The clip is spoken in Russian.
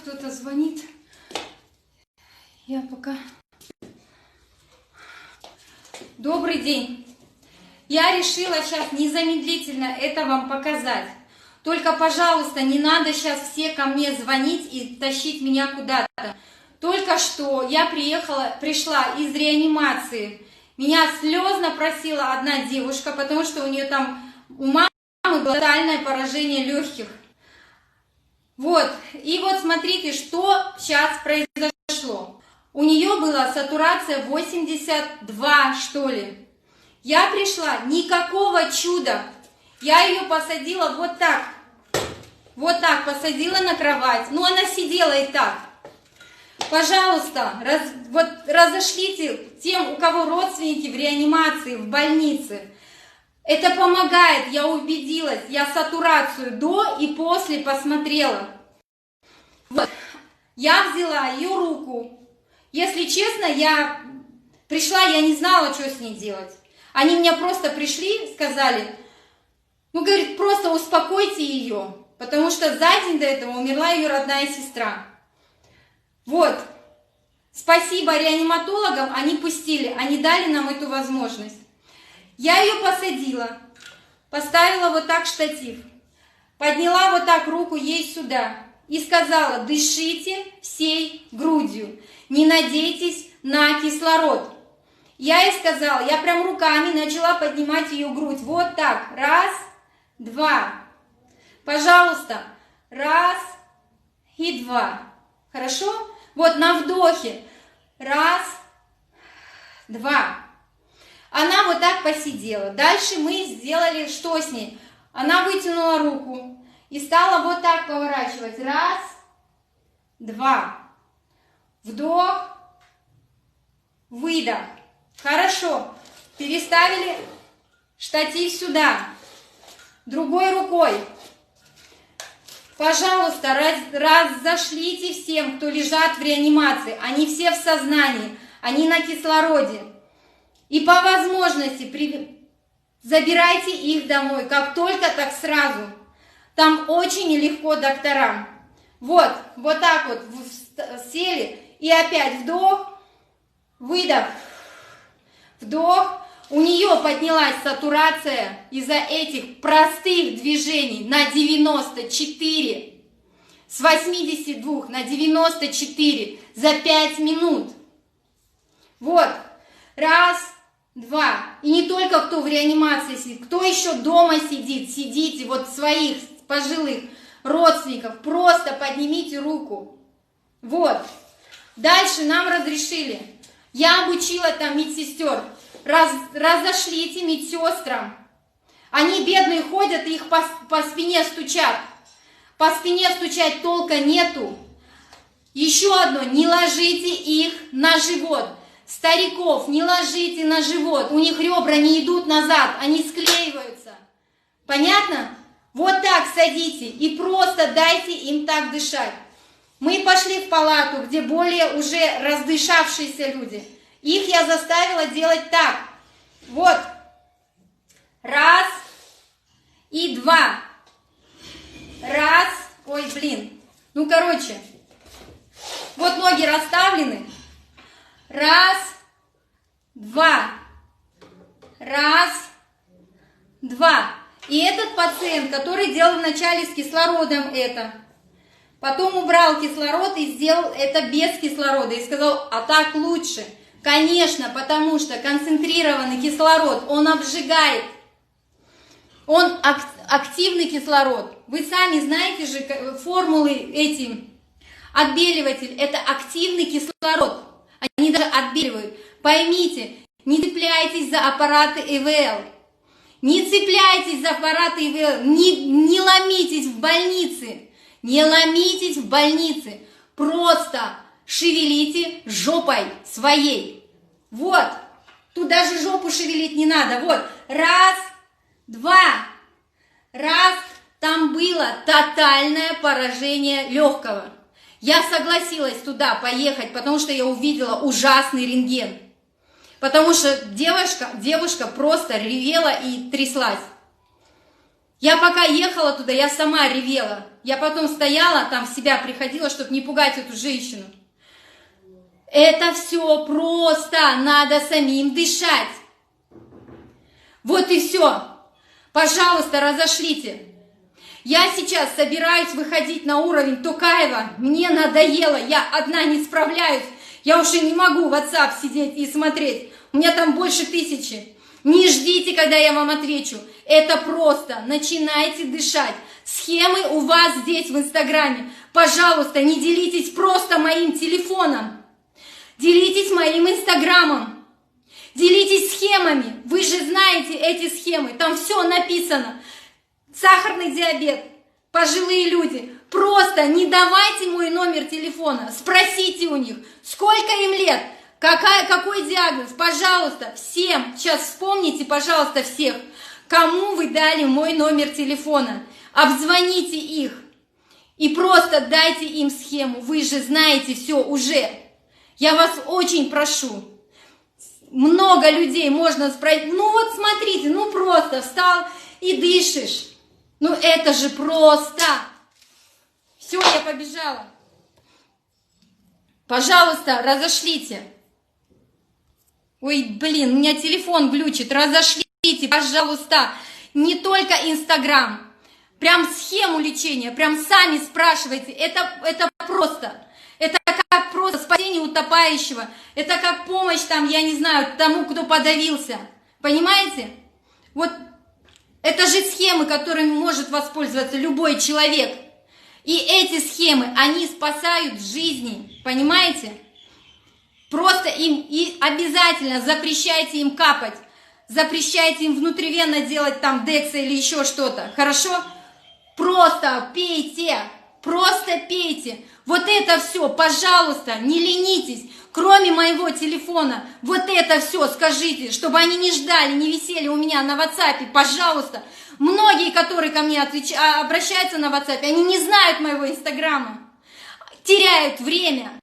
кто-то звонит. Я пока... Добрый день. Я решила сейчас незамедлительно это вам показать. Только, пожалуйста, не надо сейчас все ко мне звонить и тащить меня куда-то. Только что я пришла из реанимации. Меня слезно просила одна девушка, потому что у нее там, у мамы было тотальное поражение легких. Вот, и вот смотрите, что сейчас произошло. У нее была сатурация 82, что ли. Я пришла, никакого чуда. Я ее посадила вот так посадила на кровать. Ну, она сидела и так. Пожалуйста, разошлите тем, у кого родственники в реанимации, в больнице. Это помогает, я убедилась. Я сатурацию до и после посмотрела. Вот. Я взяла ее руку. Если честно, я пришла, я не знала, что с ней делать. Они мне просто пришли, сказали, ну, говорит, просто успокойте ее, потому что за день до этого умерла ее родная сестра. Вот. Спасибо реаниматологам, они пустили, они дали нам эту возможность. Я ее посадила, поставила вот так штатив, подняла вот так руку ей сюда и сказала, дышите всей грудью, не надейтесь на кислород. Я ей сказала, я прям руками начала поднимать ее грудь, вот так, раз, два, пожалуйста, раз и два, хорошо? Вот на вдохе, раз, два. Она вот так посидела. Дальше мы сделали, что с ней? Она вытянула руку и стала вот так поворачивать. Раз, два. Вдох, выдох. Хорошо. Переставили штатив сюда. Другой рукой. Пожалуйста, разошлите всем, кто лежат в реанимации. Они все в сознании. Они на кислороде. И по возможности забирайте их домой, как только, так сразу. Там очень легко докторам. Вот так вот сели. И опять вдох, выдох, вдох. У нее поднялась сатурация из-за этих простых движений на 94. С 82 на 94 за 5 минут. Вот. Раз, два. И не только кто в реанимации сидит, кто еще дома сидит, сидите, вот своих пожилых родственников, просто поднимите руку. Вот. Дальше нам разрешили. Я обучила там медсестер. Разошлите медсестрам. Они бедные ходят, их по спине стучат. По спине стучать толка нету. Еще одно, не ложите их на живот. Стариков не ложите на живот, у них ребра не идут назад, они склеиваются. Понятно? Вот так садите и просто дайте им так дышать. Мы пошли в палату, где более уже раздышавшиеся люди. Их я заставила делать так. Вот. Раз и два. Раз. Ой, блин. Ну, короче. Вот ноги расставлены. Раз, два, раз, два. И этот пациент, который делал вначале с кислородом это, потом убрал кислород и сделал это без кислорода. И сказал, а так лучше. Конечно, потому что концентрированный кислород, он обжигает. Он активный кислород. Вы сами знаете же формулы эти. Отбеливатель – это активный кислород. Они даже отбеливают. Поймите, не цепляйтесь за аппараты ИВЛ. Не цепляйтесь за аппараты ИВЛ. Не ломитесь в больнице. Не ломитесь в больнице. Просто шевелите жопой своей. Вот. Тут даже жопу шевелить не надо. Вот. Раз, два. Раз. Там было тотальное поражение легкого. Я согласилась туда поехать, потому что я увидела ужасный рентген. Потому что девушка просто ревела и тряслась. Я пока ехала туда, я сама ревела. Я потом стояла, там в себя приходила, чтобы не пугать эту женщину. Это все просто, надо самим дышать. Вот и все. Пожалуйста, разошлите. Я сейчас собираюсь выходить на уровень Токаева. Мне надоело, я одна не справляюсь. Я уже не могу в WhatsApp сидеть и смотреть. У меня там больше 1000. Не ждите, когда я вам отвечу. Это просто. Начинайте дышать. Схемы у вас здесь в Инстаграме. Пожалуйста, не делитесь просто моим телефоном. Делитесь моим Инстаграмом. Делитесь схемами. Вы же знаете эти схемы. Там все написано. Сахарный диабет, пожилые люди. Просто не давайте мой номер телефона. Спросите у них, сколько им лет, какой диагноз. Пожалуйста, всем. Сейчас вспомните, пожалуйста, всех, кому вы дали мой номер телефона. Обзвоните их и просто дайте им схему. Вы же знаете все уже. Я вас очень прошу. Много людей можно спросить. Ну вот смотрите, ну просто встал и дышишь. Ну это же просто. Все, я побежала. Пожалуйста, разошлите. Ой, блин, у меня телефон глючит. Разошлите, пожалуйста. Не только Инстаграм. Прям схему лечения, прям сами спрашивайте. Это просто. Это как просто спасение утопающего. Это как помощь там, я не знаю, тому, кто подавился. Понимаете? Вот это же схемы, которыми может воспользоваться любой человек. И эти схемы, они спасают жизни. Понимаете? Просто им и обязательно запрещайте им капать. Запрещайте им внутривенно делать там декса или еще что-то. Хорошо? Просто пейте. Просто пейте. Вот это все, пожалуйста, не ленитесь. Кроме моего телефона, вот это все скажите, чтобы они не ждали, не висели у меня на WhatsApp, пожалуйста. Многие, которые ко мне обращаются на WhatsApp, они не знают моего Инстаграма. Теряют время.